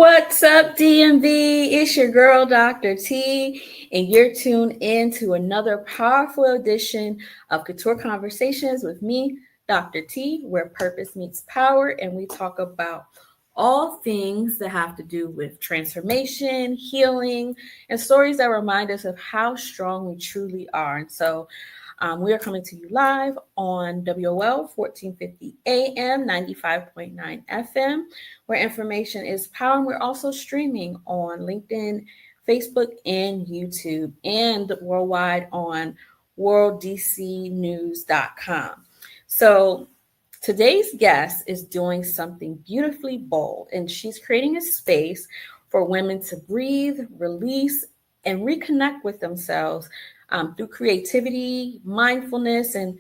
What's up, DMV? It's your girl, Dr. T, and you're tuned in to another powerful edition of Couture Conversations with me, Dr. T, where purpose meets power, and we talk about all things that have to do with transformation, healing, and stories that remind us of how strong we truly are. And so, we are coming to you live on WOL 1450 AM, 95.9 FM, where information is power. And we're also streaming on LinkedIn, Facebook, and YouTube, and worldwide on worlddcnews.com. So today's guest is doing something beautifully bold, and she's creating a space for women to breathe, release, and reconnect with themselves through creativity, mindfulness, and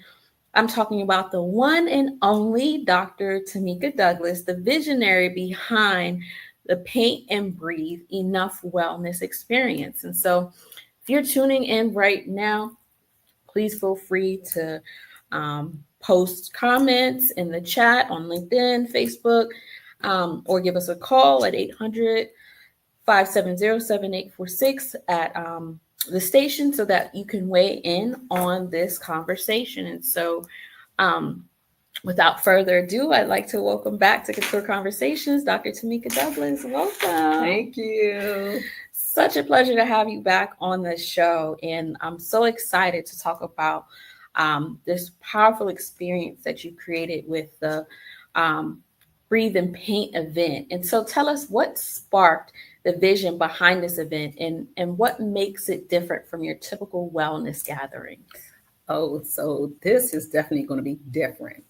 I'm talking about the one and only Dr. Tomika Douglas, the visionary behind the Paint and Breathe Enough Wellness Experience. And so if you're tuning in right now, please feel free to post comments in the chat on LinkedIn, Facebook, or give us a call at 800-570-7846 at the station so that you can weigh in on this conversation. And so without further ado, I'd like to welcome back to Couture Conversations, Dr. Tomika Douglas. Welcome. Thank you. Such a pleasure to have you back on the show. And I'm so excited to talk about this powerful experience that you created with the Breathe and Paint event. And so tell us what sparked the vision behind this event and what makes it different from your typical wellness gatherings. Oh, so this is definitely going to be different.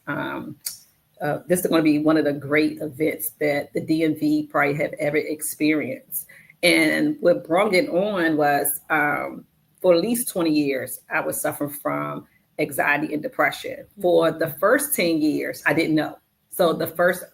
This is going to be one of the great events that the DMV probably have ever experienced. And what brought it on was for at least 20 years, I was suffering from anxiety and depression. For the first 10 years, I didn't know. So the first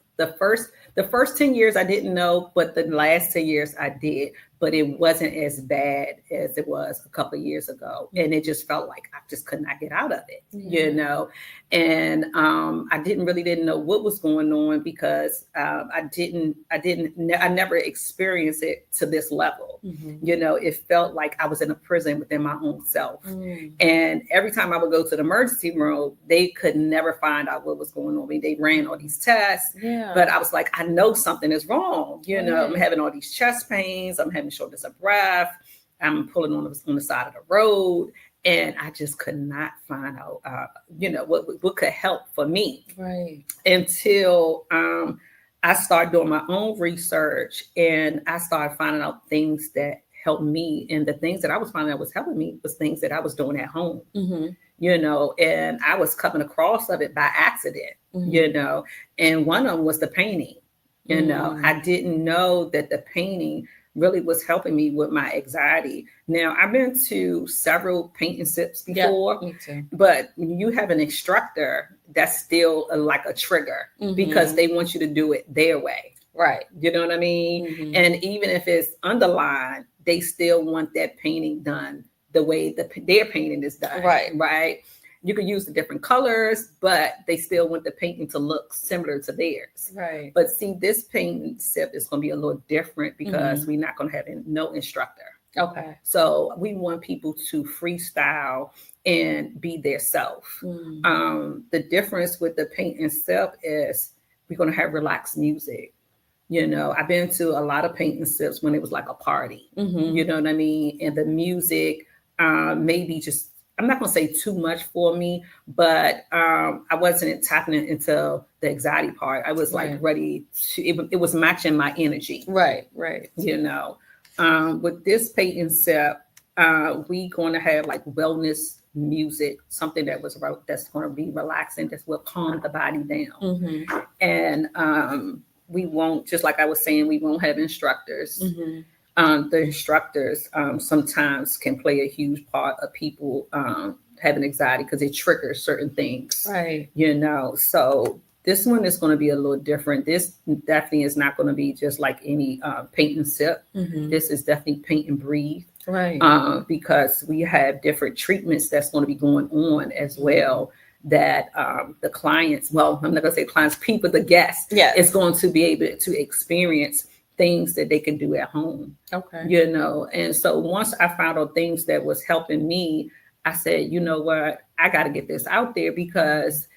10 years I didn't know, but the last 10 years I did, but it wasn't as bad as it was a couple of years ago. And it just felt like I just could not get out of it, you know? And I didn't know what was going on because I never experienced it to this level. You know, it felt like I was in a prison within my own self. And every time I would go to the emergency room, they could never find out what was going on. I mean, they ran all these tests, but I was like, I know something is wrong. You know, I'm having all these chest pains. I'm having shortness of breath. I'm pulling on the side of the road. And I just could not find out, what could help for me. Right. Until I started doing my own research and I started finding out things that helped me. And the things that I was finding out was helping me was things that I was doing at home, you know, and I was coming across of it by accident, you know, and one of them was the painting. You know, I didn't know that the painting really was helping me with my anxiety. Now, I've been to several paint and sips before, me too. But when you have an instructor, that's still like a trigger because they want you to do it their way. Right. You know what I mean? And even if it's underlined, they still want that painting done the way their painting is done. Right. Right. You can use the different colors, but they still want the painting to look similar to theirs. Right. But see, this paint sip is going to be a little different because we're not going to have no instructor. Okay. So we want people to freestyle and be their self. The difference with the paint and sip is we're going to have relaxed music. You know, I've been to a lot of paint and sips when it was like a party. You know what I mean? And the music maybe just, I'm not going to say too much for me, but I wasn't tapping into the anxiety part. I was like ready to, it was matching my energy. Right. You know, with this paint and sip, we going to have like wellness music, something that's going to be relaxing, that will calm the body down. And we won't, just like I was saying, we won't have instructors. The instructors sometimes can play a huge part of people having anxiety because it triggers certain things. Right. You know, so this one is going to be a little different. This definitely is not going to be just like any paint and sip. This is definitely paint and breathe. Right. Because we have different treatments that's going to be going on as well. That the clients, well, I'm not going to say clients, people, the guests is going to be able to experience things that they can do at home. Okay. And so once I found out things that was helping me, I said, you know what, I got to get this out there because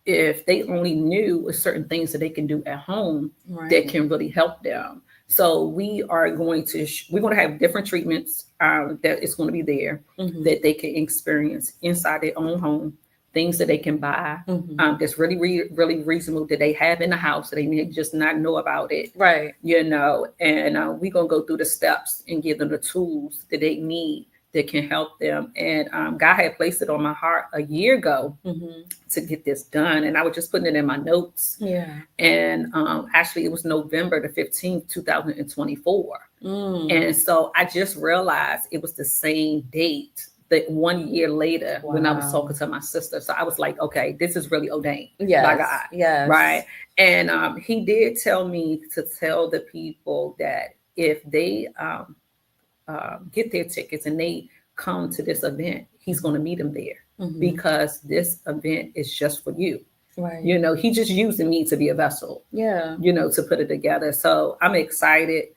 if they only knew certain things that they can do at home that can really help them. So we're going to have different treatments that is going to be there that they can experience inside their own home, things that they can buy that's really reasonable that they have in the house that they may just not know about it. Right. And we're going to go through the steps and give them the tools that they need that can help them. And God had placed it on my heart a year ago to get this done. And I was just putting it in my notes. Yeah. And actually, it was November the 15th, 2024. And so I just realized it was the same date that 1 year later when I was talking to my sister. So I was like, okay, this is really ordained by God. Yes. Right. And he did tell me to tell the people that if they get their tickets and they come to this event, he's going to meet them there because this event is just for you. Right. He just using me to be a vessel, to put it together. So I'm excited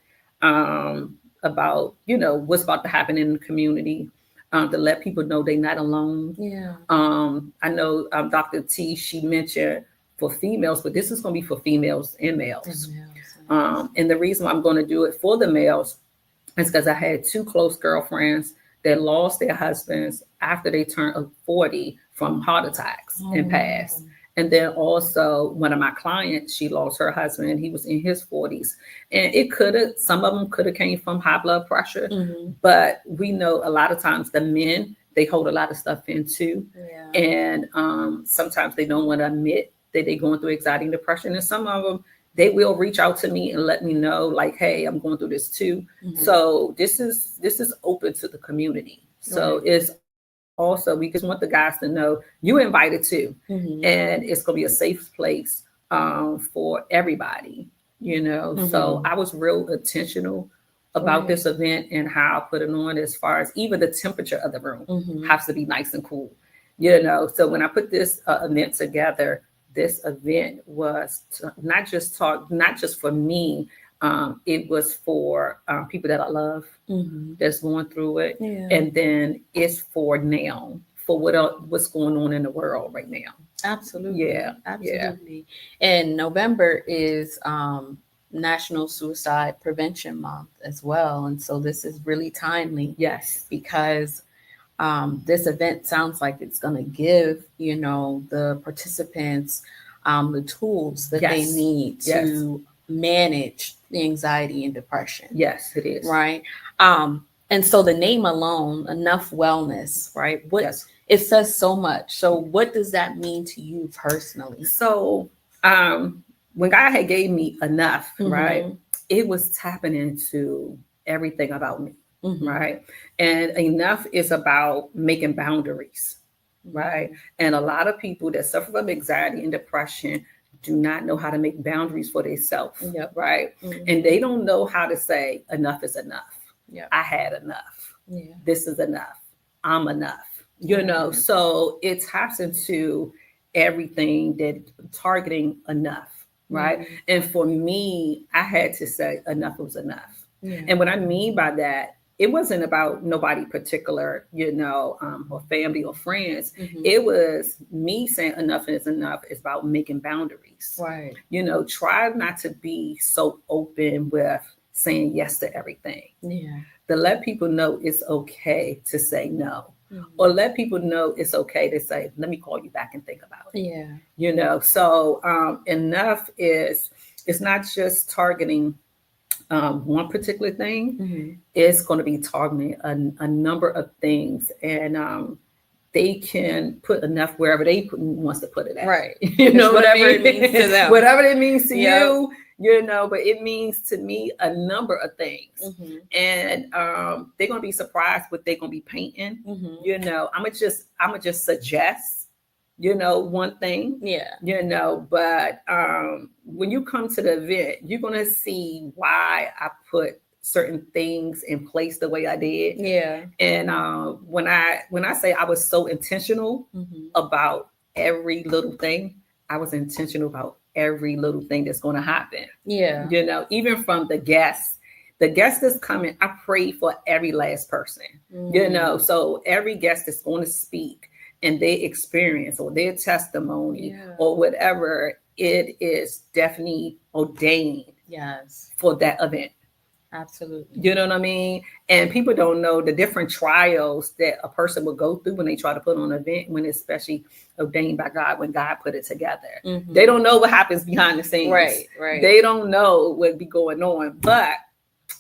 about, what's about to happen in the community, to let people know they're not alone. Yeah. I know Dr. T, she mentioned for females, but this is going to be for females and males. And the reason why I'm going to do it for the males is because I had two close girlfriends that lost their husbands after they turned 40 from heart attacks and passed. And then also one of my clients, she lost her husband. He was in his 40s. And some of them could have came from high blood pressure. But we know a lot of times the men, they hold a lot of stuff in too. Yeah. And sometimes they don't want to admit that they're going through anxiety and depression. And some of them, they will reach out to me and let me know, like, hey, I'm going through this too. So this is open to the community. So it's also, we just want the guys to know you're invited too. And it's going to be a safe place for everybody, So I was real intentional about this event and how I put it on, as far as even the temperature of the room has to be nice and cool, So when I put this event together, this event was not just for me. It was for people that I love that's going through it. Yeah. And then it's for now, for what's going on in the world right now. Absolutely. Yeah. Absolutely. Yeah. And November is National Suicide Prevention Month as well. And so this is really timely. Yes. Because this event sounds like it's going to give, the participants the tools that they need to manage the anxiety and depression. Yes, it is. Right. And so the name alone, Enough Wellness, right? It says so much. So what does that mean to you personally? So when God had gave me enough, right, it was tapping into everything about me. Right. And enough is about making boundaries. Right. And a lot of people that suffer from anxiety and depression do not know how to make boundaries for themselves. Yep. Right. And they don't know how to say enough is enough. Yep. I had enough. Yeah. This is enough. I'm enough. So it taps into everything that targeting enough. Right. And for me, I had to say enough was enough. Yeah. And what I mean by that, it wasn't about nobody particular, or family or friends. It was me saying enough is enough. It's about making boundaries. Right. Try not to be so open with saying yes to everything. Yeah. To let people know it's okay to say no. Or let people know it's okay to say, let me call you back and think about it. Yeah. So enough it's not just targeting one particular thing. It's going to be targeting a number of things, and they can put enough wherever they wants to put it at. Right. Whatever it means to them. Whatever it means to you, but it means to me a number of things. And they're going to be surprised what they're going to be painting. I'm gonna just suggest one thing. But when you come to the event, you're going to see why I put certain things in place the way I did. Yeah. And when I say I was so intentional about every little thing, I was intentional about every little thing that's going to happen. Yeah. You know, even from the guests that's coming, I pray for every last person, you know, so every guest that's going to speak and their experience or their testimony or whatever, it is definitely ordained for that event. Absolutely. You know what I mean? And people don't know the different trials that a person will go through when they try to put on an event, when it's especially ordained by God, when God put it together. They don't know what happens behind the scenes. Right. They don't know what be going on. But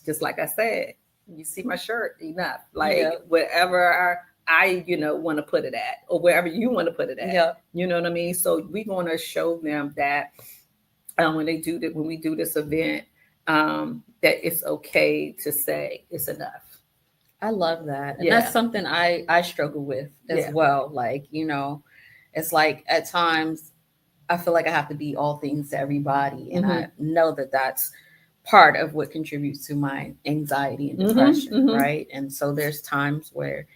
just like I said, you see my shirt enough. Like wherever I want to put it at, or wherever you want to put it at. You know what I mean? So we're going to show them that when we do this event, that it's okay to say it's enough. I love that. And that's something I struggle with as well. Like, it's like at times I feel like I have to be all things to everybody. And I know that that's part of what contributes to my anxiety and depression, right? And so there's times where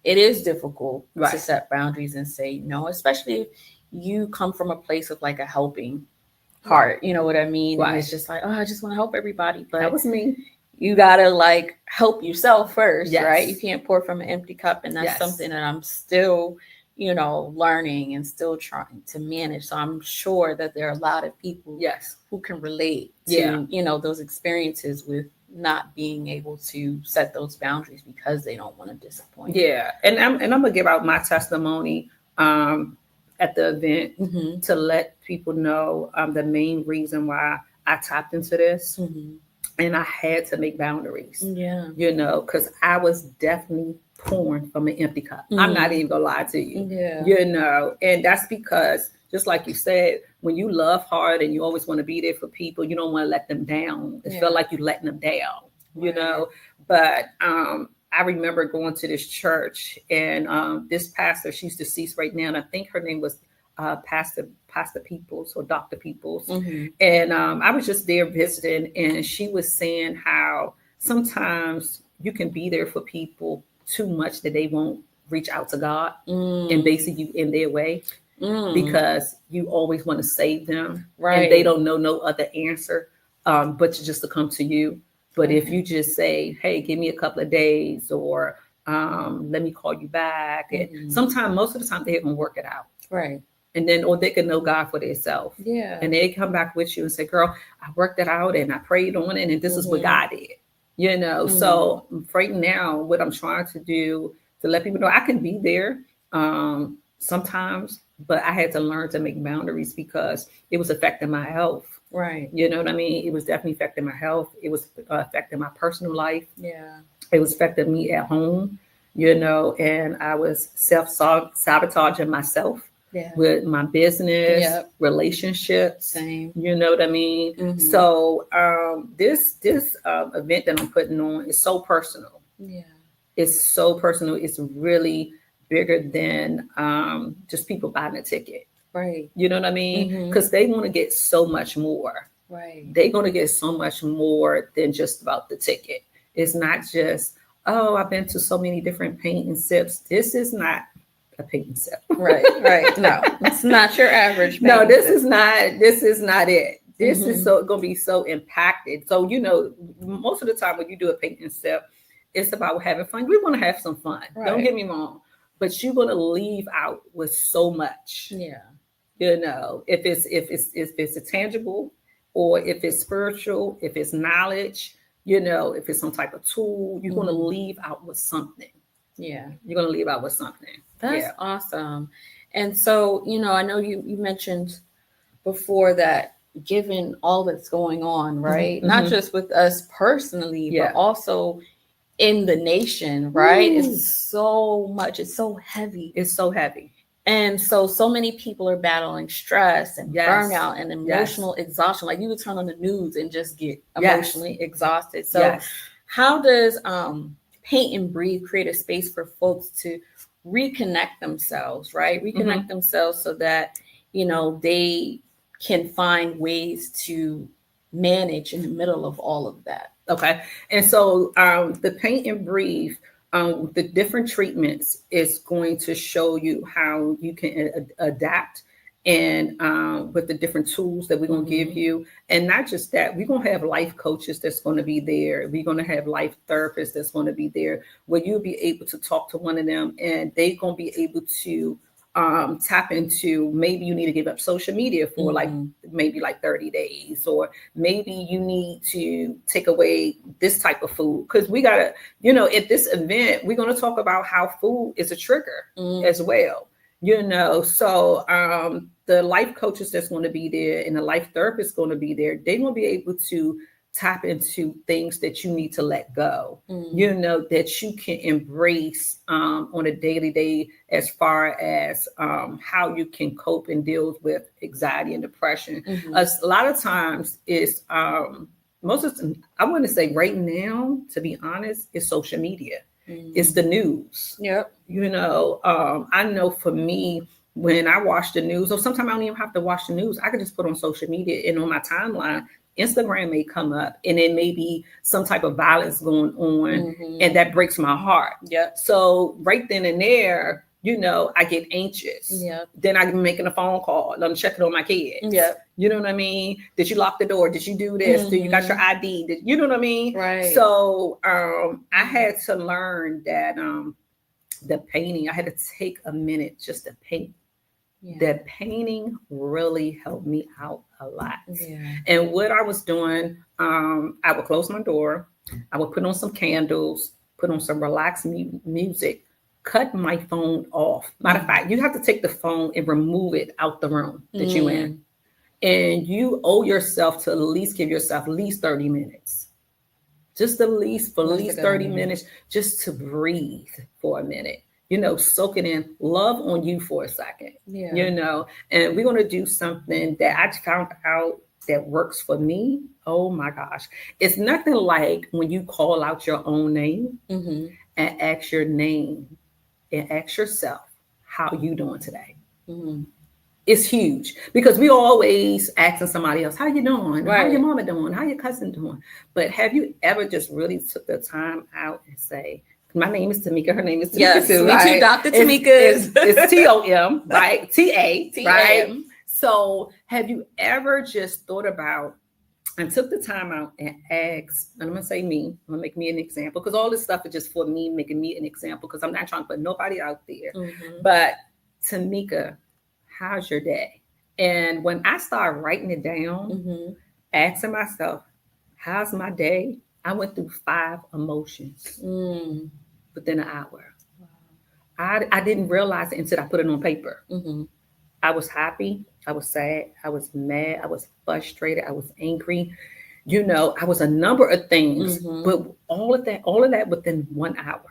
it is difficult to set boundaries and say no, especially if you come from a place of like a helping heart, you know what I mean? And it's just like, oh, I just want to help everybody. But that was me. You gotta like help yourself first, right? You can't pour from an empty cup. And that's something that I'm still, learning and still trying to manage. So I'm sure that there are a lot of people who can relate to, those experiences with not being able to set those boundaries because they don't want to disappoint. Yeah. And I'm gonna give out my testimony at the event to let people know the main reason why I tapped into this. And I had to make boundaries, because I was definitely pouring from an empty cup. I'm not even gonna lie to you, and that's because, just like you said, when you love hard and you always want to be there for people, you don't want to let them down. It felt like you're letting them down, But I remember going to this church, and this pastor, she's deceased right now, and I think her name was Pastor Peoples or Dr. Peoples. And I was just there visiting, and she was saying how sometimes you can be there for people too much that they won't reach out to God and basically you in their way because you always want to save them, and they don't know no other answer but just to come to you. But if you just say, hey, give me a couple of days, or let me call you back, and sometimes, most of the time, they can work it out. And then, or they can know God for themselves. And they come back with you and say, girl, I worked it out and I prayed on it, and this is what God did. So right now, what I'm trying to do to let people know I can be there sometimes, but I had to learn to make boundaries because it was affecting my health. You know what I mean? It was definitely affecting my health. It was affecting my personal life. It was affecting me at home, and I was self-sabotaging myself. With my business, relationships, same. You know what I mean? So this event that I'm putting on is so personal. It's so personal. It's really bigger than just people buying a ticket. You know what I mean? Because they want to get so much more. They're going to get so much more than just about the ticket. It's not just, oh, I've been to so many different paint and sips. This is not a paint and sip. Right. No, it's not your average. No, this is not it. This is going to be so impacted. So, most of the time when you do a paint and sip, it's about having fun. We want to have some fun. Don't get me wrong, but you're going to leave out with so much. If it's a tangible, or if it's spiritual, if it's knowledge, if it's some type of tool, you're going to leave out with something. You're going to leave out with something. That's awesome. And so, I know you mentioned before that given all that's going on, right? Not just with us personally, but also in the nation, right? It's so much. It's so heavy. It's so heavy. And so many people are battling stress and burnout and emotional exhaustion. Like you would turn on the news and just get emotionally exhausted. So how does Paint and Breathe create a space for folks to reconnect themselves, right? Reconnect themselves so that, they can find ways to manage in the middle of all of that. Okay. And so the Paint and Breathe, the different treatments is going to show you how you can adapt and with the different tools that we're going to give you. And not just that, we're going to have life coaches that's going to be there. We're going to have life therapists that's going to be there, where you'll be able to talk to one of them, and they're going to be able to tap into, maybe you need to give up social media for maybe like 30 days, or maybe you need to take away this type of food. Because we got to, at this event, we're going to talk about how food is a trigger as well. So the life coaches that's going to be there and the life therapist going to be there, they're going to be able to tap into things that you need to let go, that you can embrace on a daily day, as far as how you can cope and deal with anxiety and depression. A lot of times it's most of the, I want to say right now, to be honest, is social media. It's the news. Yep. I know for me, when I watch the news, or sometimes I don't even have to watch the news, I can just put on social media, and on my timeline, Instagram may come up, and it may be some type of violence going on, and that breaks my heart. Yep. So right then and there, I get anxious. Yep. Then I'm making a phone call. I'm checking on my kids. Yep. You know what I mean? Did you lock the door? Did you do this? Did you got your ID? You know what I mean? Right. So I had to learn that the painting, I had to take a minute just to paint. Yeah. The painting really helped me out a lot. Yeah. And what I was doing, I would close my door. I would put on some candles, put on some relaxed music, cut my phone off. Matter of fact, you have to take the phone and remove it out the room that you're in. And you owe yourself to at least give yourself at least 30 minutes. Just at least 30 minutes, just to breathe for a minute. Soak it in, love on you for a second, and we're going to do something that I found out that works for me. Oh my gosh. It's nothing like when you call out your own name and ask your name and ask yourself, how you doing today? It's huge, because we always asking somebody else, how you doing? Right. How your mama doing? How your cousin doing? But have you ever just really took the time out and say, my name is Tomika. Her name is Tomika. Yes, too, me right? too, Dr. Tomika. It's T-O-M, right? T-A, right? So have you ever just thought about and took the time out and asked, and I'm going to say me, I'm going to make me an example, because all this stuff is just for me, making me an example, because I'm not trying to put nobody out there. But Tomika, how's your day? And when I start writing it down, asking myself, how's my day? I went through 5 emotions within an hour. Wow. I didn't realize it until I put it on paper. I was happy. I was sad. I was mad. I was frustrated. I was angry. I was a number of things, but all of that within 1 hour.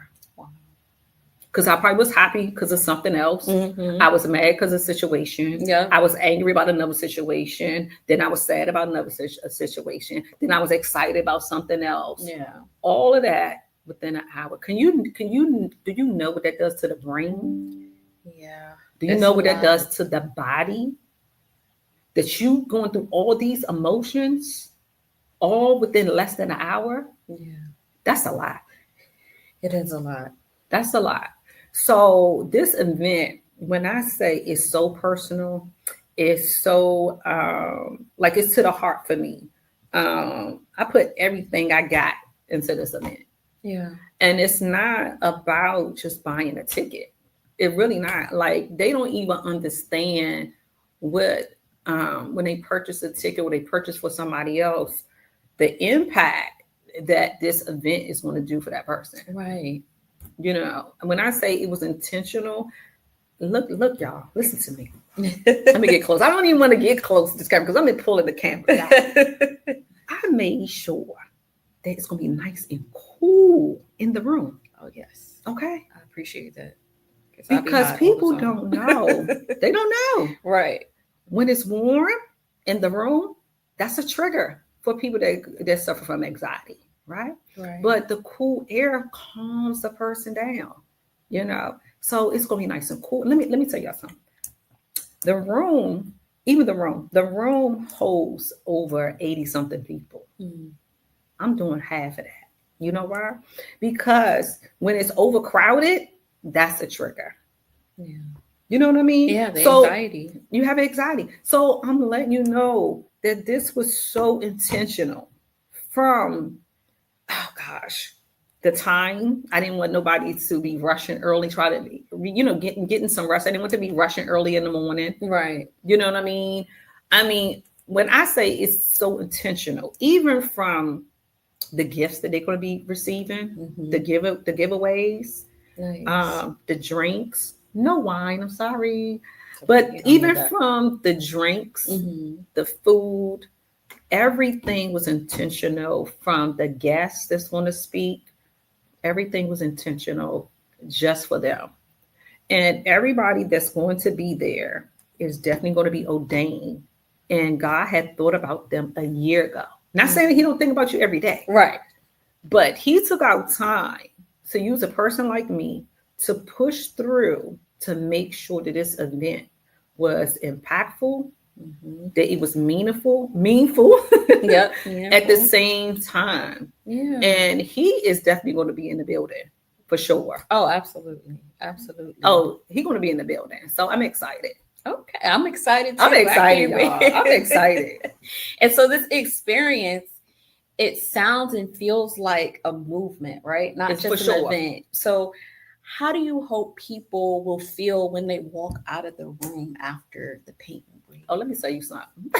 Because I probably was happy because of something else. I was mad because of a situation. Yeah. I was angry about another situation. Then I was sad about another situation. Then I was excited about something else. Yeah. All of that within an hour. Do you know what that does to the brain? Yeah. Do you know what that does to the body? That you going through all these emotions all within less than an hour? Yeah. That's a lot. It is a lot. That's a lot. So this event, when I say it's so personal, it's so it's to the heart for me. I put everything I got into this event. Yeah. And it's not about just buying a ticket. It really not. Like, they don't even understand what when they purchase a ticket or they purchase for somebody else, the impact that this event is going to do for that person. Right. When I say it was intentional, look, y'all, listen to me. Let me get close. I don't even want to get close to this camera because I'm been pulling the camera out. I made sure that it's going to be nice and cool in the room. Oh, yes. Okay. I appreciate that. Because people don't know. They don't know. Right. When it's warm in the room, that's a trigger for people that suffer from anxiety. Right? But the cool air calms the person down, so it's gonna be nice and cool. Let me tell y'all something. The room holds over 80 something people. I'm doing half of that. You know why? Because when it's overcrowded, that's a trigger. Yeah. You know what I mean? Yeah, the So anxiety. you have anxiety. So I'm letting you know that this was so intentional from, oh gosh, the time. I didn't want nobody to be rushing early, try to be, getting some rest. I didn't want to be rushing early in the morning. Right. You know what I mean? I mean, when I say it's so intentional, even from the gifts that they're going to be receiving, the giveaways, Nice. the drinks, no wine, I'm sorry. Okay, But you don't need even that. from the drinks, the food, everything was intentional from the guests that's going to speak. Everything was intentional just for them. And everybody that's going to be there is definitely going to be ordained. And God had thought about them a year ago. Not saying he don't think about you every day, Right. but he took out time to use a person like me to push through to make sure that this event was impactful, that it was meaningful Yep. at the Meaningful. same time. Yeah. And he is definitely going to be in the building for sure. Oh, absolutely. Absolutely. Oh, he's going to be in the building. So I'm excited. Okay. I'm excited too. I'm I excited, can't y'all. wait. I'm excited. And so this experience, it sounds and feels like a movement, right? Not It's for just an sure. event. So how do you hope people will feel when they walk out of the room after the paint and break? Oh, let me tell you something.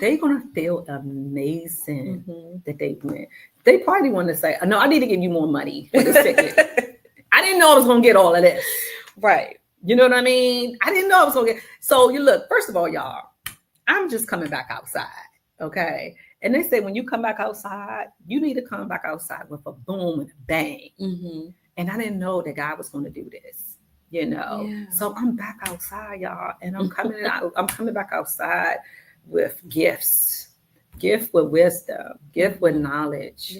They're going to feel amazing that they went. They probably want to say, no, I need to give you more money for this ticket. I didn't know I was going to get all of this. Right. You know what I mean? I didn't know I was going to get. So you look, first of all, y'all, I'm just coming back outside. Okay. And they say, when you come back outside, you need to come back outside with a boom and a bang. And I didn't know that God was going to do this, Yeah. So I'm back outside, y'all. And I'm coming out, I'm coming back outside with gifts, gift with wisdom, gift with knowledge,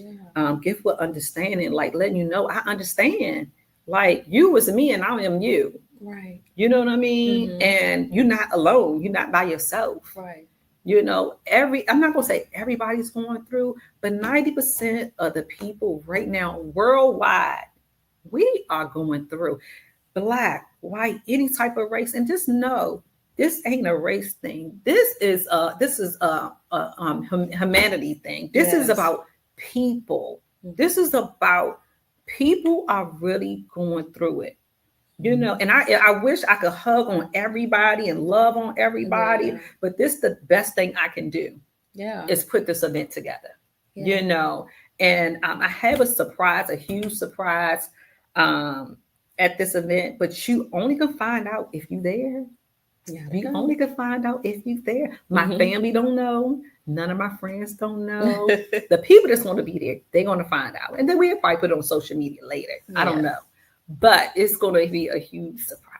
gift with understanding, like letting you know I understand. Like you was me and I am you. Right. You know what I mean? And you're not alone. You're not by yourself. Right. I'm not gonna say everybody's going through, but 90% of the people right now worldwide, we are going through. Black, white, any type of race, and just know this ain't a race thing. This is a humanity thing. This is about people. This is about people are really going through it. And I wish I could hug on everybody and love on everybody, but this the best thing I can do. Is put this event together. And I have a surprise, a huge surprise at this event, but you only can find out if you're there. You only can find out if you're there. My family don't know. None of my friends don't know. The people that's going to be there, they're going to find out. And then we'll probably put it on social media later. I don't know. But it's going to be a huge surprise.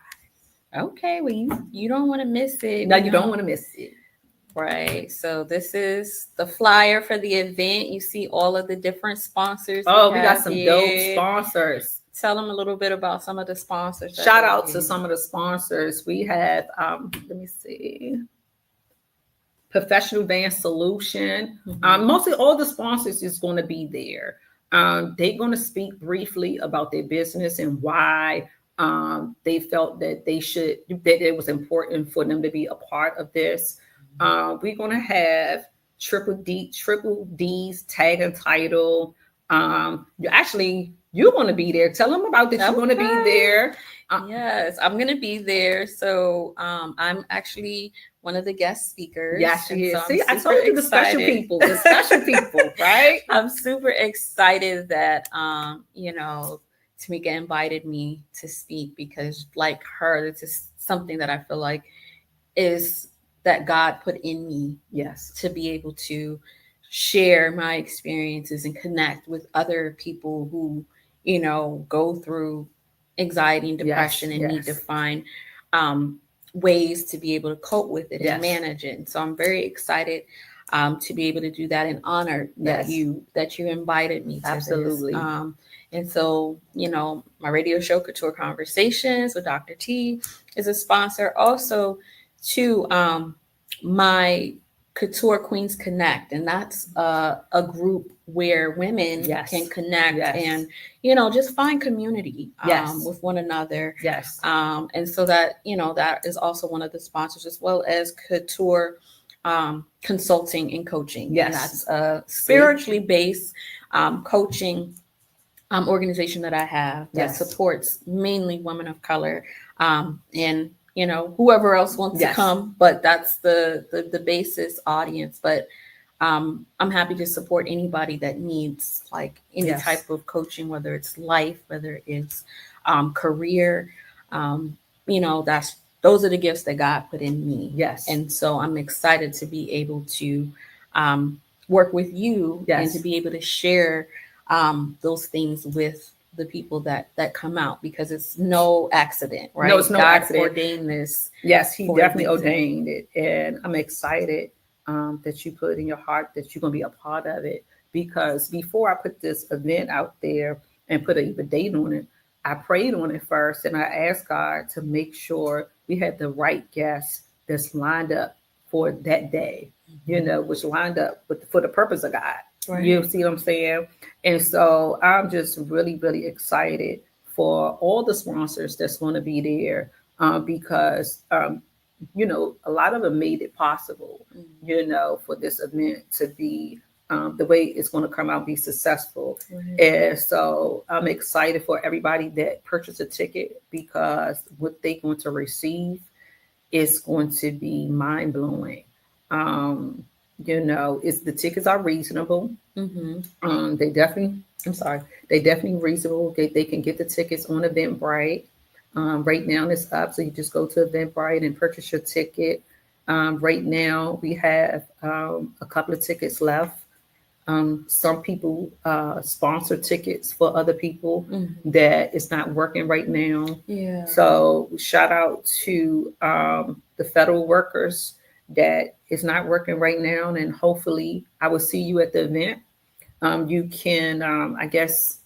Okay, well, you don't want to miss it. No, you don't want to miss it. Right. So this is the flyer for the event. You see all of the different sponsors. Oh, we got some dope sponsors. Tell them a little bit about some of the sponsors. Shout out to some of the sponsors. We have, let me see, Professional Van Solution. Mostly all the sponsors is going to be there. They're going to speak briefly about their business and why they felt that that it was important for them to be a part of this. We're going to have Triple D's tag and title. You're going to be there. Tell them about that. You're going to be there. Yes, I'm going to be there. So I'm actually one of the guest speakers. Yes, she is. So see, I told you the special people, right? I'm super excited that, Tomika invited me to speak because like her, this is something that I feel like is that God put in me. Yes. To be able to share my experiences and connect with other people who, go through anxiety and depression and need to find ways to be able to cope with it and manage it. And so I'm very excited to be able to do that and honored that you invited me to Absolutely. this. And so, my radio show, Couture Conversations with Dr. T, is a sponsor. Also, to my Couture Queens Connect, and that's a group where women Yes. can connect Yes. and, just find community Yes. with one another. Yes. And so that, that is also one of the sponsors, as well as Couture Consulting and Coaching. Yes. And that's a spiritually based coaching organization that I have that Yes. supports mainly women of color, and whoever else wants to Yes. come, but that's the basis audience. But I'm happy to support anybody that needs like any Yes. type of coaching, whether it's life, whether it's career. Um, those are the gifts that God put in me. Yes. And so I'm excited to be able to work with you and Yes. to be able to share those things with the people that come out, because it's no accident, right? No, it's no God accident. ordained this. Yes, He for a definitely reason. ordained it, and I'm excited that you put in your heart that you're going to be a part of it. Because before I put this event out there and put a date on it, I prayed on it first, and I asked God to make sure we had the right guests that's lined up for that day. Which lined up for the purpose of God. Right. You see what I'm saying? And so I'm just really, really excited for all the sponsors that's going to be there, because a lot of them made it possible, for this event to be the way it's going to come out, be successful. Right. And so I'm excited for everybody that purchased a ticket, because what they're going to receive is going to be mind blowing. It's the tickets are reasonable. Mm-hmm. They definitely reasonable. They can get the tickets on Eventbrite. Right now it's up, so you just go to Eventbrite and purchase your ticket. Right now we have a couple of tickets left. Some people sponsor tickets for other people that it's not working right now. Yeah. So shout out to the federal workers that is not working right now, and hopefully I will see you at the event. You can, I guess,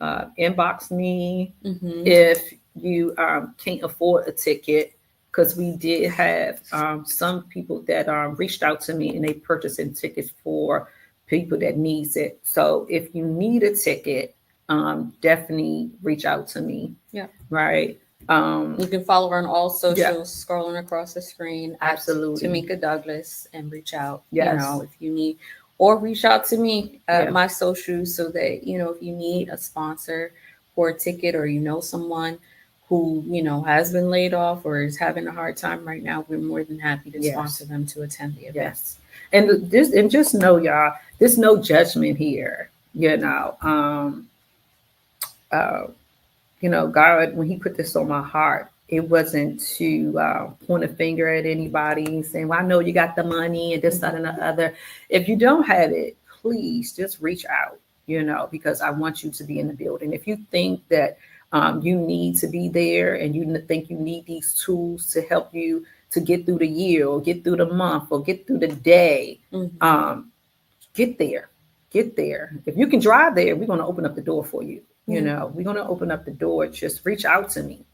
inbox me if you can't afford a ticket, because we did have some people that reached out to me and they purchasing tickets for people that needs it. So if you need a ticket, definitely reach out to me. Yeah. Right. You can follow her on all socials, scrolling across the screen. Absolutely. Tomika Douglas, and reach out. Yes. If you need, or reach out to me at Yeah. my socials, so that if you need a sponsor for a ticket, or someone who has been laid off or is having a hard time right now, we're more than happy to sponsor them to attend the event. Yes. And just know, y'all, there's no judgment here. God, when He put this on my heart, it wasn't to point a finger at anybody saying, well, I know you got the money and this, that, and the other. If you don't have it, please just reach out, because I want you to be in the building. If you think that you need to be there, and you think you need these tools to help you to get through the year, or get through the month, or get through the day, get there. If you can drive there, we're going to open up the door for you. We're going to open up the door. Just reach out to me,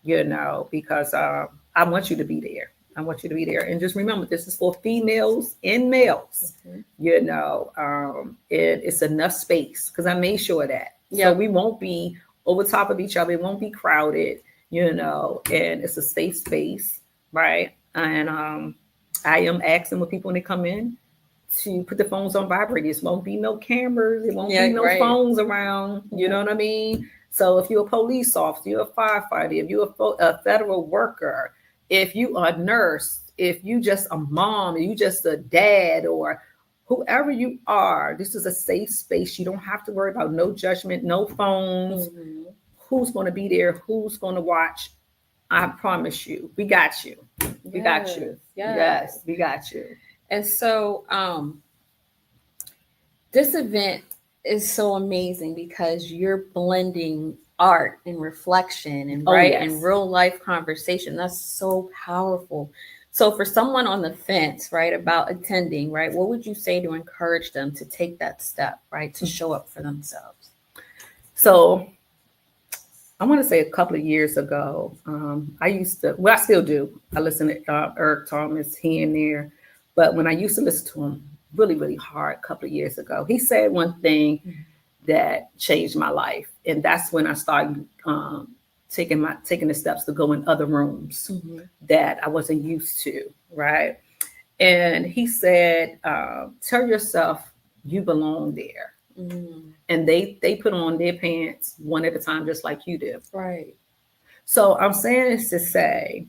because I want you to be there. I want you to be there. And just remember, this is for females and males. It's enough space, because I made sure of that. So we won't be over top of each other. It won't be crowded, and it's a safe space, right? And I am asking when people, when they come in, to put the phones on vibrate. It won't be no cameras. It won't be no phones around. You know what I mean? So if you're a police officer, you're a firefighter, if you're a federal worker, if you are a nurse, if you just a mom, if you just a dad, or whoever you are, this is a safe space. You don't have to worry about no judgment, no phones. Who's going to be there? Who's going to watch? I promise you, we got you. We got you. Yes, we got you. And so this event is so amazing, because you're blending art and reflection and and real life conversation. That's so powerful. So for someone on the fence, right, about attending, right, what would you say to encourage them to take that step, right, to show up for themselves? So I want to say a couple of years ago, I still do. I listen to Eric Thomas here and there. But when I used to listen to him, really, really hard a couple of years ago. He said one thing that changed my life, and that's when I started taking the steps to go in other rooms that I wasn't used to, right? And he said, "Tell yourself you belong there." And they put on their pants one at a time, just like you do. Right. So I'm saying this to say,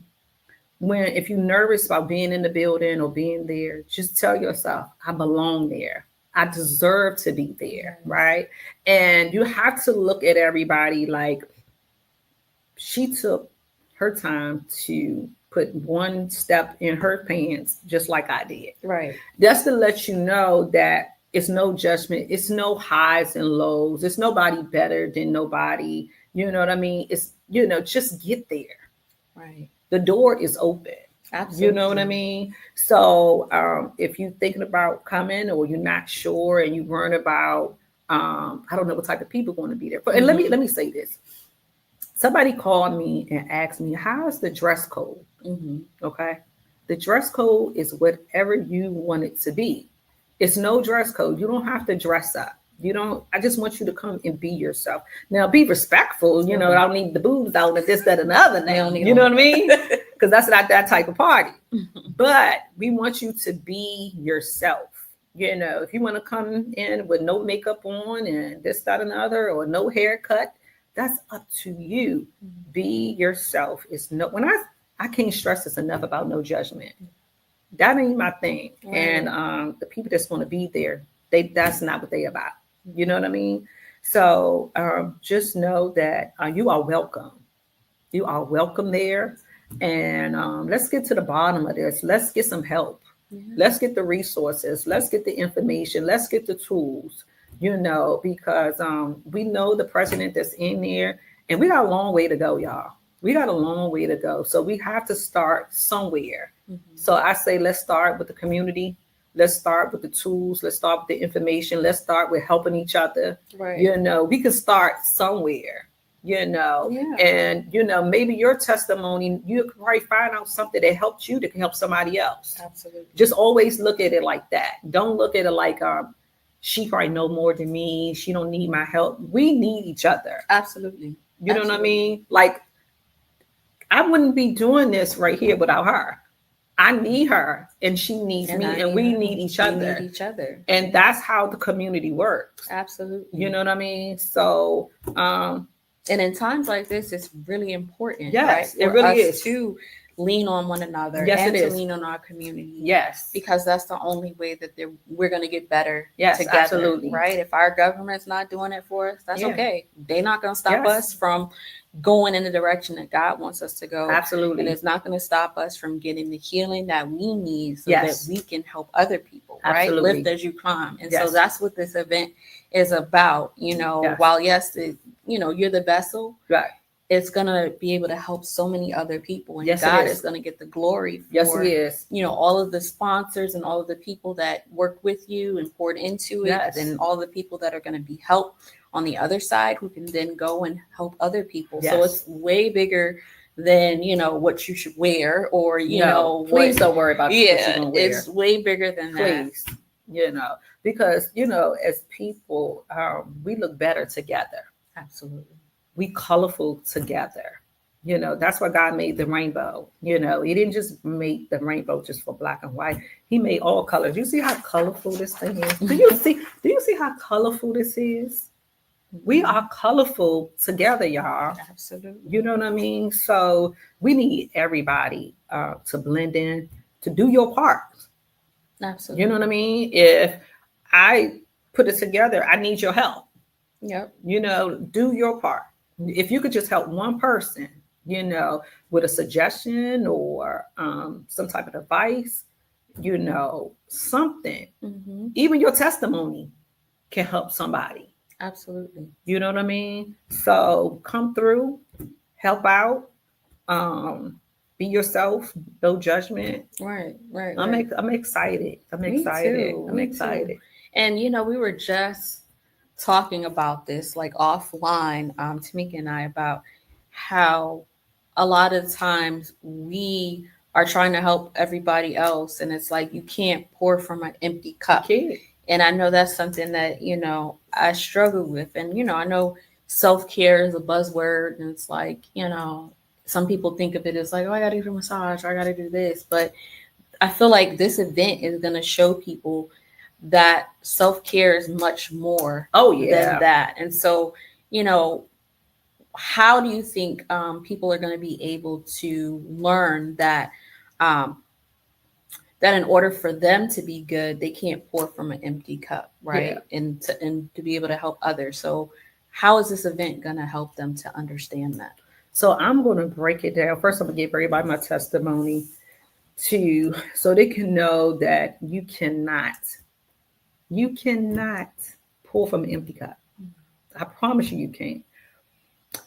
if you're nervous about being in the building or being there, just tell yourself, I belong there. I deserve to be there, right? And you have to look at everybody like she took her time to put one step in her pants just like I did. Right. That's to let you know that it's no judgment. It's no highs and lows. It's nobody better than nobody. You know what I mean? It's, just get there. Right. The door is open. Absolutely. You know what I mean? So if you're thinking about coming or you're not sure and you learn about, I don't know what type of people are going to be there. But and let me say this. Somebody called me and asked me, how's the dress code? Okay. The dress code is whatever you want it to be. It's no dress code. You don't have to dress up. I just want you to come and be yourself. Now be respectful, I don't need the boobs out and this, that, and the other now. You know what I mean? Because that's not that type of party. But we want you to be yourself. If you want to come in with no makeup on and this, that, and the other, or no haircut, that's up to you. Be yourself. I can't stress this enough about no judgment. That ain't my thing. Right. And the people that's going to be there, that's not what they about. You know what I mean? So just know that you are welcome. You are welcome there. And let's get to the bottom of this. Let's get some help. Let's get the resources. Let's get the information. Let's get the tools, because we know the president that's in there, and we got a long way to go, y'all. We got a long way to go. So we have to start somewhere. So I say, let's start with the community. Let's start with the tools. Let's start with the information. Let's start with helping each other. Right. We can start somewhere, and, maybe your testimony, you can probably find out something that helped you that can help somebody else. Absolutely. Just always look at it like that. Don't look at it like, she probably know more than me. She don't need my help. We need each other. Absolutely. You know what I mean? Like, I wouldn't be doing this right here without her. I need her and she needs me, and we need each other. We need each other. And that's how the community works. Absolutely. You know what I mean? So, and in times like this, it's really important. Yes, right? It really is. To lean on one another. Yes, and it to is. Lean on our community. Yes. Because that's the only way that we're going to get better yes, together. Absolutely. Right? If our government's not doing it for us, that's okay. They're not going to stop us from going in the direction that God wants us to go. Absolutely. And it's not going to stop us from getting the healing that we need so that we can help other people, right? Absolutely. Lift as you climb. And so that's what this event is about. While you're the vessel, right? It's going to be able to help so many other people. And God is going to get the glory for, yes, He is. All of the sponsors and all of the people that work with you and poured into it, and all the people that are going to be helped on the other side who can then go and help other people. Yes. So it's way bigger than, what you should wear or, please don't worry about what you're going to wear. It's way bigger than that. Because, as people, we look better together. Absolutely. We colorful together. That's why God made the rainbow. He didn't just make the rainbow just for black and white. He made all colors. You see how colorful this thing is? Do you see how colorful this is? We are colorful together, y'all. Absolutely. You know what I mean? So we need everybody to blend in, to do your part. Absolutely. You know what I mean? If I put it together, I need your help. Yep. Do your part. If you could just help one person, with a suggestion or some type of advice, something, even your testimony can help somebody. Absolutely. You know what I mean? So come through, help out, be yourself, no judgment. Right. I'm excited. I'm excited. And we were just talking about this like offline, Tomika and I, about how a lot of times we are trying to help everybody else. And it's like, you can't pour from an empty cup. Okay. And I know that's something that, I struggle with. And, I know self-care is a buzzword, and it's like, some people think of it as like, oh, I got to do a massage, or I got to do this. But I feel like this event is going to show people that self-care is much more than that. And so, how do you think people are going to be able to learn that um, that in order for them to be good, they can't pour from an empty cup, right? Yeah. And to be able to help others. So how is this event going to help them to understand that? So I'm going to break it down. First, I'm going to give everybody my testimony so they can know that you cannot pour from an empty cup. I promise you can't.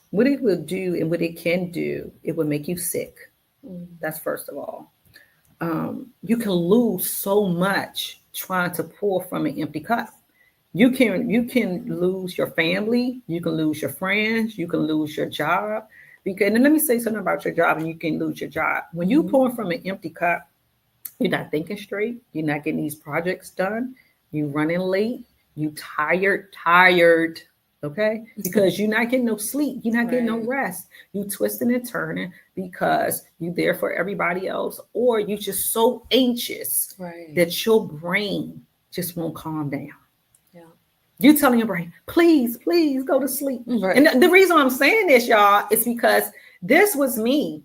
What it will do and what it can do, it will make you sick. That's first of all. You can lose so much trying to pour from an empty cup. You can lose your family, you can lose your friends, you can lose your job. Because, and let me say something about your job, and you can lose your job. When you pour from an empty cup, you're not thinking straight. You're not getting these projects done. You're running late. You tired. Okay, because you're not getting no sleep. You're not getting no rest. You twisting and turning because you're there for everybody else, or you just so anxious that your brain just won't calm down. You telling your brain, please go to sleep. Right. And the reason I'm saying this, y'all, is because this was me.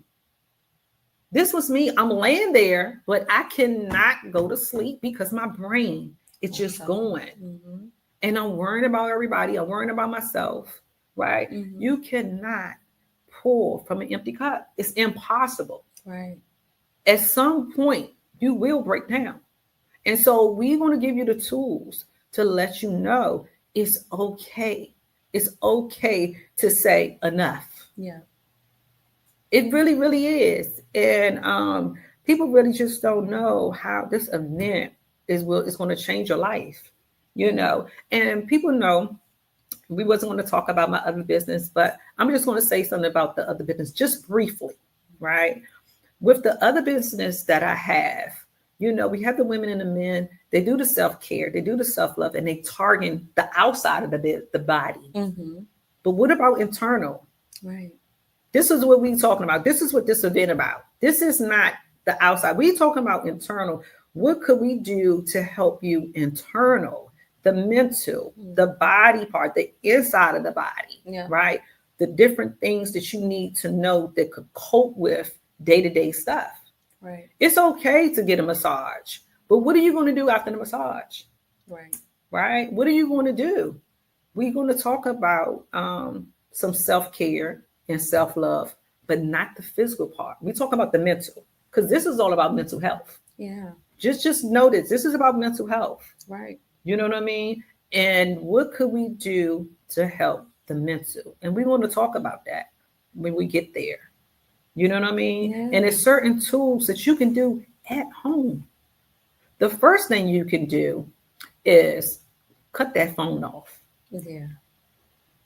I'm laying there, but I cannot go to sleep because my brain is just going. And I'm worrying about everybody. I'm worrying about myself, right? You cannot pour from an empty cup. It's impossible. Right. At some point, you will break down. And so we're going to give you the tools to let you know it's okay. It's okay to say enough. Yeah. It really, really is. And people really just don't know how this event is going to change your life, And people know we wasn't going to talk about my other business, but I'm just going to say something about the other business just briefly, right? With the other business that I have, we have the women and the men. They do the self-care, they do the self-love, and they target the outside of the body. But what about internal? Right. This is what we're talking about. This is what this event about. This is not the outside. We're talking about internal. What could we do to help you internal, the mental, the body part, the inside of the body, right? The different things that you need to know that could cope with day-to-day stuff. Right. It's okay to get a massage, but what are you going to do after the massage? Right. Right. What are you going to do? We're going to talk about some self-care and self-love, but not the physical part. We talk about the mental, because this is all about mental health. Yeah. Just notice this is about mental health. Right. You know what I mean? And what could we do to help the mental? And we want to talk about that when we get there. You know what I mean? Yeah. And there's certain tools that you can do at home. The first thing you can do is cut that phone off. Yeah.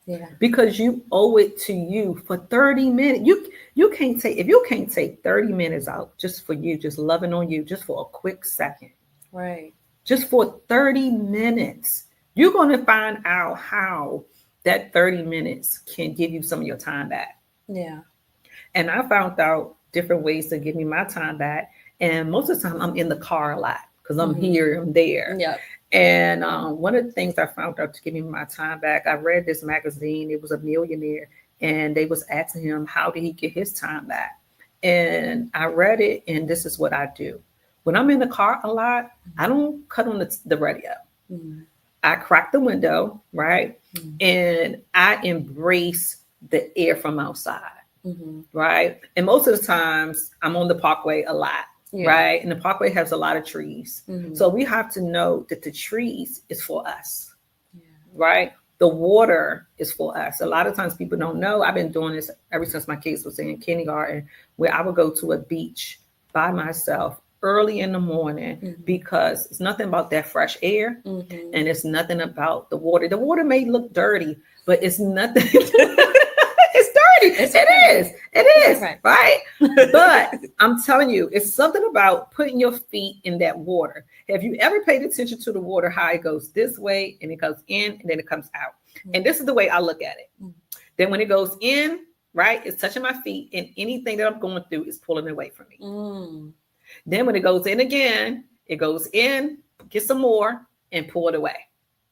Yeah. Because you owe it to you for 30 minutes. You can't take 30 minutes out just for you, just loving on you, just for a quick second. Right. Just for 30 minutes. You're going to find out how that 30 minutes can give you some of your time back. Yeah. And I found out different ways to give me my time back. And most of the time I'm in the car a lot because I'm here, I'm there. Yeah. And one of the things I found out to give me my time back, I read this magazine. It was a millionaire, and they was asking him, how did he get his time back? And I read it, and this is what I do. When I'm in the car a lot, I don't cut on the radio. I crack the window, right? And I embrace the air from outside, right? And most of the times I'm on the parkway a lot. Yeah. Right. And the parkway has a lot of trees. So we have to know that the trees is for us. Yeah. Right. The water is for us. A lot of times people don't know. I've been doing this ever since my kids was in kindergarten, where I would go to a beach by myself early in the morning because it's nothing about that fresh air and it's nothing about the water. The water may look dirty, but it's nothing. It's dirty. It's okay. It is, Okay. right? But I'm telling you, it's something about putting your feet in that water. Have you ever paid attention to the water, how it goes this way and it goes in and then it comes out? And this is the way I look at it. Then when it goes in, right, it's touching my feet and anything that I'm going through is pulling away from me. Then when it goes in again, it goes in, get some more and pull it away.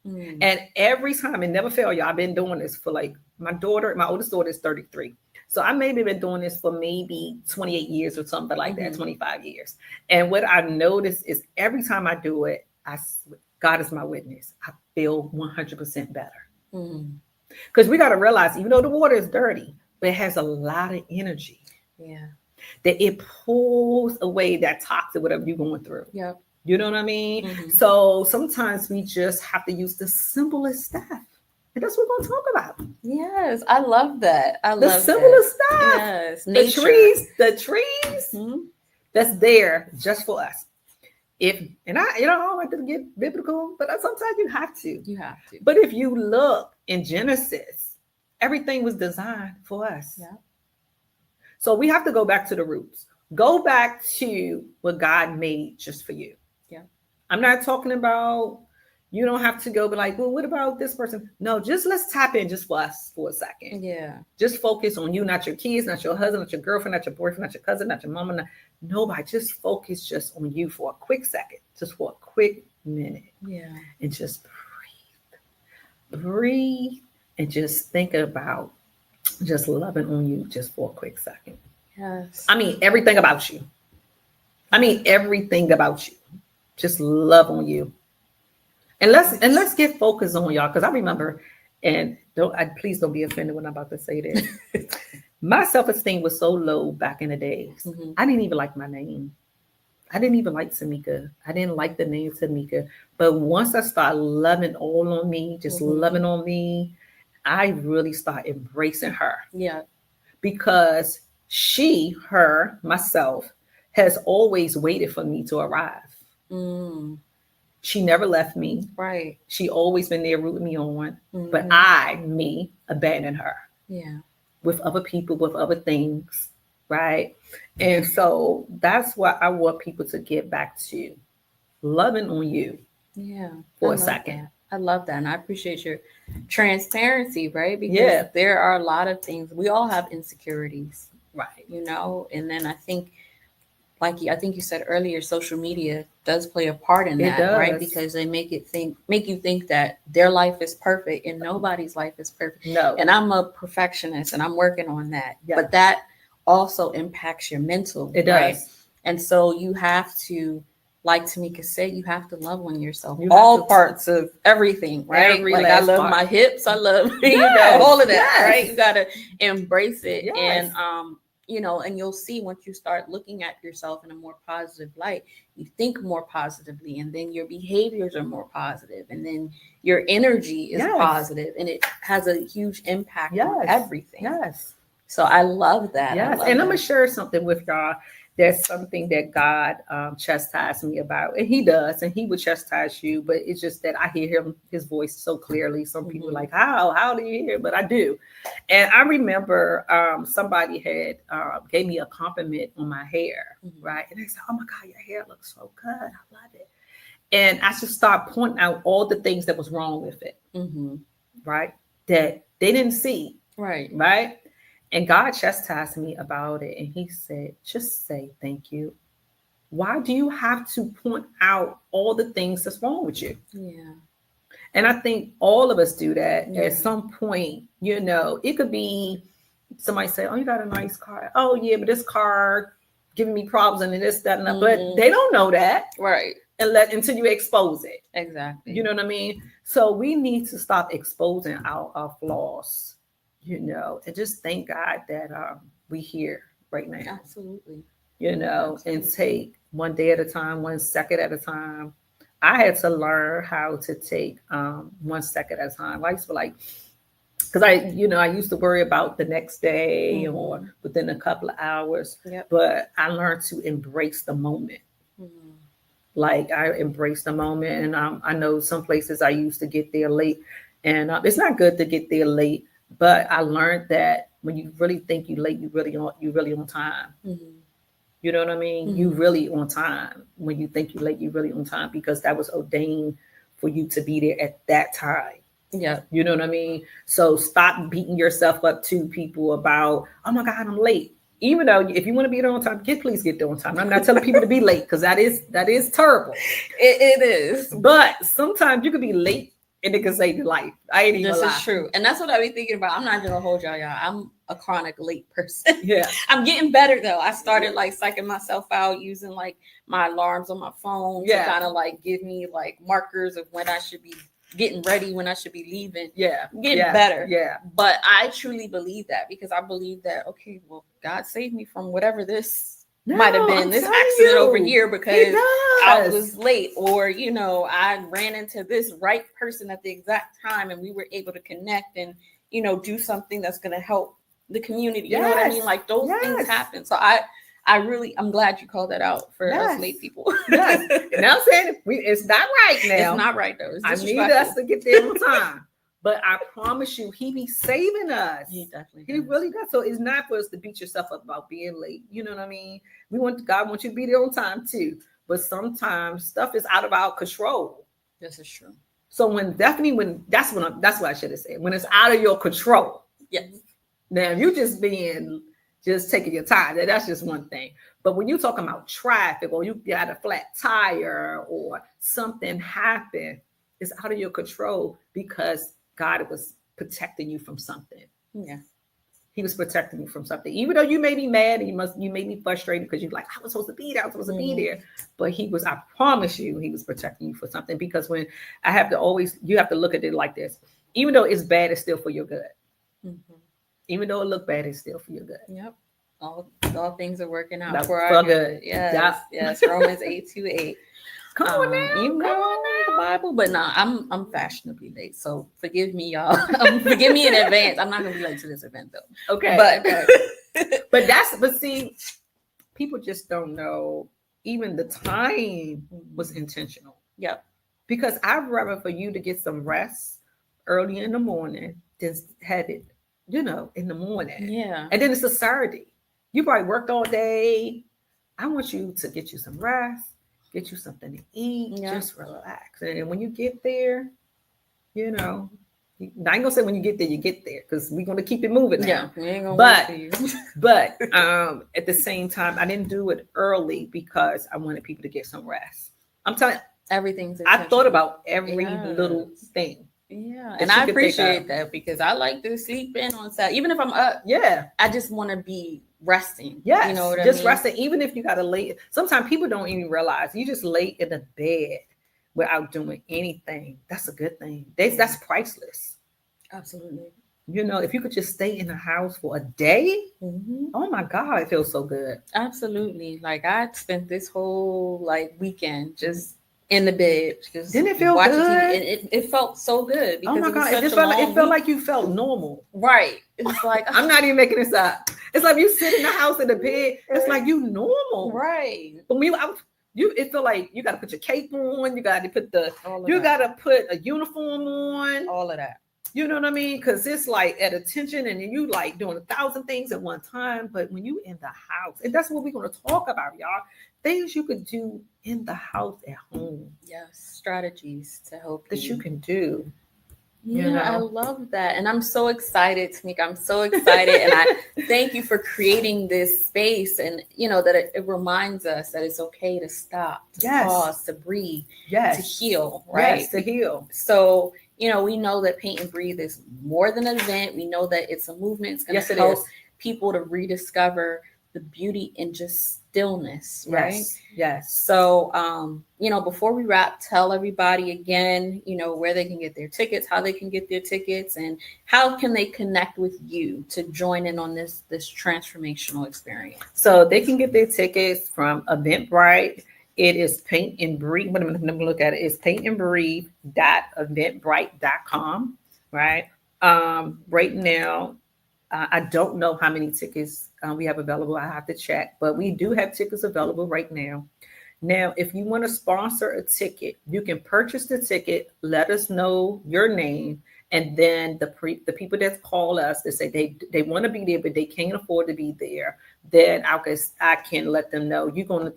And every time, it never fail, y'all. I've been doing this for like my oldest daughter is 33. So I maybe been doing this for maybe 28 years or something like that, 25 years. And what I notice is every time I do it, God is my witness. I feel 100% better. Because we got to realize, even though the water is dirty, but it has a lot of energy. Yeah. That it pulls away that toxic, whatever you're going through. Yep. You know what I mean? So sometimes we just have to use the simplest stuff. And that's what we're going to talk about. Yes, I love that. I the love simplest that. stuff. Yes, the trees that's there just for us. And I don't like to get biblical, but sometimes you have to. You have to. But if you look in Genesis, everything was designed for us. Yeah. So we have to go back to the roots. Go back to what God made just for you. Yeah. I'm not talking about, you don't have to go be like, well, what about this person? No, just let's tap in just for us for a second. Yeah. Just focus on you, not your kids, not your husband, not your girlfriend, not your boyfriend, not your cousin, not your mama, nobody. Just focus just on you for a quick second, just for a quick minute. Yeah. And just breathe and just think about just loving on you just for a quick second. Yes. I mean, everything about you. Just love on you. And let's get focused on y'all. Because I remember, and please don't be offended when I'm about to say this. My self-esteem was so low back in the days. I didn't even like my name. I didn't even like Tomika. I didn't like the name Tomika. But once I started loving all on me, just loving on me, I really started embracing her. Yeah. Because myself, has always waited for me to arrive. She never left me. Right. She always been there rooting me on. But me, abandoned her. Yeah. With other people, with other things. Right. And so that's what I want people to get back to. Loving on you. Yeah. For a second. That. I love that. And I appreciate your transparency, right? Because there are a lot of things. We all have insecurities. Right. And then I think, I think you said earlier, social media does play a part in that, right? Because they make you think that their life is perfect and nobody's life is perfect. No. And I'm a perfectionist and I'm working on that. Yeah. But that also impacts your mental. It right? Does. And so you have to, like Tomika said, you have to love on yourself. All parts of everything, right? I love my hips. I love, all of that, right? You got to embrace it. And, and you'll see once you start looking at yourself in a more positive light, you think more positively, and then your behaviors are more positive, and then your energy is positive, and it has a huge impact on everything. Yes. So I love that. Yes. And I'm going to share something with y'all. There's something that God chastised me about, and he does, and he would chastise you, but it's just that I hear his voice so clearly. Some people are like, how do you hear? But I do. And I remember somebody had gave me a compliment on my hair, right? And they said, oh my God, your hair looks so good. I love it. And I should start pointing out all the things that was wrong with it, right? That they didn't see. Right. And God chastised me about it. And he said, just say thank you. Why do you have to point out all the things that's wrong with you? Yeah. And I think all of us do that at some point. It could be somebody say, oh, you got a nice car. Oh, yeah, but this car giving me problems and this, that, and that. But they don't know that. Right. Until you expose it. Exactly. You know what I mean? So we need to stop exposing our flaws. And just thank God that we here right now. Absolutely. And take one day at a time, 1 second at a time. I had to learn how to take 1 second at a time. I used to because I used to worry about the next day or within a couple of hours. But I learned to embrace the moment. I embrace the moment. And I know some places I used to get there late. And it's not good to get there late. But I learned that when you really think you late, you really on time. Mm-hmm. You know what I mean? Mm-hmm. You really on time. When you think you late, you really on time because that was ordained for you to be there at that time. Yeah. You know what I mean? So stop beating yourself up to people about, oh my God, I'm late. Even though if you want to be there on time, please get there on time. I'm not telling people to be late because that is terrible. It is. But sometimes you can be late and it can save your life. I ain't even This lie. is true. And that's what I be thinking about. I'm not gonna hold y'all. I'm a chronic late person. Yeah. I'm getting better though. I started like psyching myself out using like my alarms on my phone to kind of like give me like markers of when I should be getting ready, when I should be leaving. Yeah. I'm getting better. Yeah. But I truly believe that because I believe that, okay, well, God saved me from whatever this might have been, this accident over here because I was late, or I ran into this right person at the exact time and we were able to connect and do something that's going to help the community. You know what I mean? Like those things happen. So I'm glad you called that out for us late people. Yes. And I'm saying it's not right now. It's not right though. I need us to get there on time. But I promise you, he be saving us. He definitely does. He really does. So it's not for us to beat yourself up about being late. You know what I mean? God wants you to be there on time too. But sometimes stuff is out of our control. This is true. So that's what I should have said. When it's out of your control. Yes. Now if you just taking your time, that's just one thing. But when you're talking about traffic or you got a flat tire or something happened, it's out of your control because God was protecting you from something. Yeah. He was protecting you from something. Even though you may be mad and you may be frustrated because you're like, I was supposed to be there. I was supposed to be there. But I promise you, he was protecting you for something. Because you have to look at it like this. Even though it's bad, it's still for your good. Mm-hmm. Even though it look bad, it's still for your good. Yep. All things are working out for our good. Yes. Romans 8:28. Come on now. You know the Bible, but I'm fashionably late. So forgive me, y'all. Forgive me in advance. I'm not gonna be late to this event though. Okay. But see, people just don't know. Even the time was intentional. Yep. Because I'd rather for you to get some rest early in the morning than have it, in the morning. Yeah. And then it's a Saturday. You probably worked all day. I want you to get you some rest. Get you something to eat, just relax. And when you get there, I ain't gonna say when you get there because we're gonna keep it moving now. Yeah, we ain't gonna wait for you. But at the same time, I didn't do it early because I wanted people to get some rest. I'm telling you, everything's I thought about every little thing. Yeah, and I appreciate that because I like to sleep in on Saturday. Even if I'm up, I just want to be resting. Yeah, you know what I mean? Resting. Even if you got to lay. Sometimes people don't even realize you just lay in the bed without doing anything. That's a good thing. That's priceless. Absolutely. If you could just stay in the house for a day, oh my God, it feels so good. Absolutely. Like I spent this whole weekend just in the bed. Just didn't it feel good? TV. It felt so good. Because oh my God, it felt like you felt normal. Right. It's like I'm not even making this up. It's like you sit in the house in the bed. It's like you normal. Right. But it feel like you got to put your cape on. You got to put a uniform on. All of that. You know what I mean? Because it's like at attention and you like doing 1,000 things at one time. But when you in the house, and that's what we're going to talk about, y'all. Things you could do in the house at home. Yes, strategies to help that you can do. Yeah, I love that. And I'm so excited, Tomika. I'm so excited. And I thank you for creating this space and, that it reminds us that it's okay to stop, to pause, to breathe, to heal, right? Yes, to heal. So, we know that Paint and Breathe is more than an event. We know that it's a movement. It's going to help people to rediscover the beauty in just stillness, right? Yes. So, before we wrap, tell everybody again, where they can get their tickets, how they can get their tickets, and how can they connect with you to join in on this transformational experience. So they can get their tickets from Eventbrite. It is Paint and Breathe. Let me look at it. It's paintandbreathe.eventbrite.com, right? Right now, I don't know how many tickets we have available. I have to check, but we do have tickets available right now. Now, if you want to sponsor a ticket, you can purchase the ticket, let us know your name, And then the people that call us, that say they want to be there, but they can't afford to be there, then I can let them know you're gonna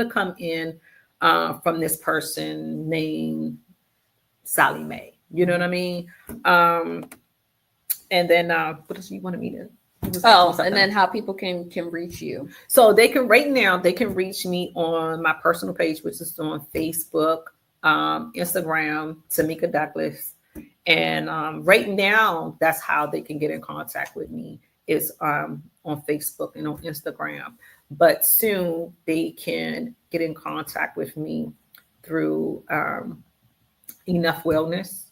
come in from this person named Sally Mae. You know what I mean? And then what else you wanted me to? And then how people can reach you. So they can reach me on my personal page, which is on Facebook, Instagram, Tomika Douglas. And right now, that's how they can get in contact with me, is on Facebook and on Instagram. But soon they can get in contact with me through Enough Wellness.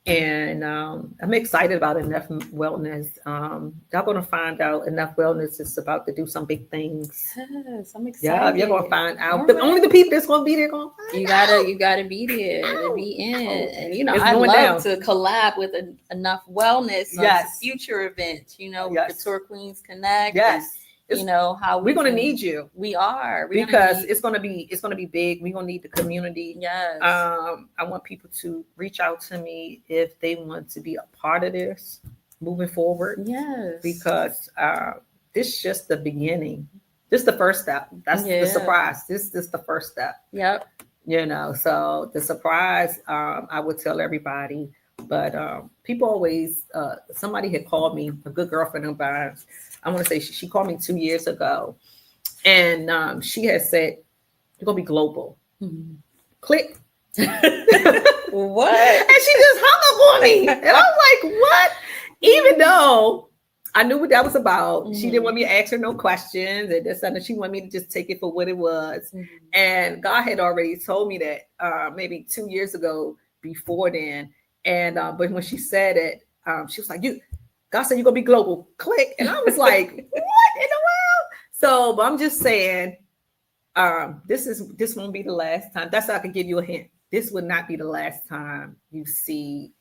And I'm excited about Enough Wellness. Y'all going to find out Enough Wellness is about to do some big things. Yes, I'm excited. Yeah, you're going to find out. But only the people that's going to be there going to find out. You gotta be there to be in. And, I'd love to collab with Enough Wellness on future events, Couture Queens Connect. Yes. How we're going to need you. We are. Because it's going to be big. We're going to need the community. Yes. I want people to reach out to me if they want to be a part of this moving forward. Yes. Because this is just the beginning. This is the first step. That's the surprise. This is the first step. Yep. So the surprise, I would tell everybody. But people always, somebody had called me, a good girlfriend of mine. I want to say she called me 2 years ago, and she had said, "You're gonna be global." Mm-hmm. Click. What? And she just hung up on me, and I'm like, "What?" Even though I knew what that was about, mm-hmm. She didn't want me to ask her no questions, and this and she wanted me to just take it for what it was. Mm-hmm. And God had already told me that maybe 2 years ago. Before then, and but when she said it, she was like, God said you're gonna be global. Click. And I was like, what in the world? So, but I'm just saying, this won't be the last time. That's how I can give you a hint. This would not be the last time you see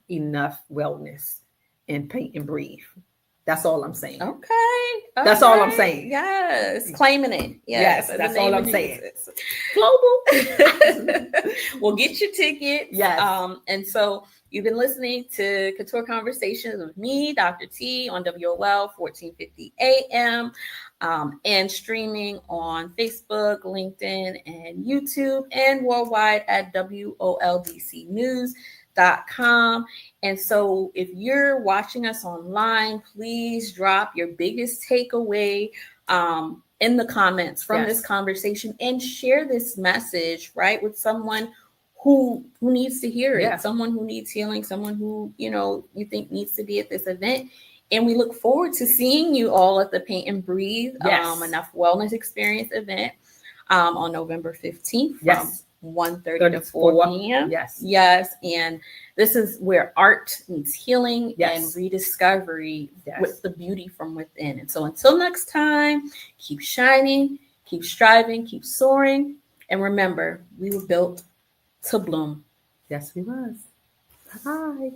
Enough Wellness in Paint and Breathe. That's all I'm saying. Okay. That's all I'm saying. Yes. Claiming it. Yes. That's all I'm saying. Global. Well, get your ticket. Yes. And so you've been listening to Couture Conversations with me, Dr. T, on WOL 1450 AM, and streaming on Facebook, LinkedIn, and YouTube, and worldwide at WOLDCnews.com. And so if you're watching us online, please drop your biggest takeaway in the comments from this conversation, and share this message, right, with someone who needs to hear it, someone who needs healing, someone who, you think needs to be at this event. And we look forward to seeing you all at the Paint and Breathe Enough Wellness Experience event on November 15th from 1:30 to 4 p.m. Yes. And this is where art meets healing and rediscovery with the beauty from within. And so until next time, keep shining, keep striving, keep soaring. And remember, we were built to bloom. Yes, we was. Bye.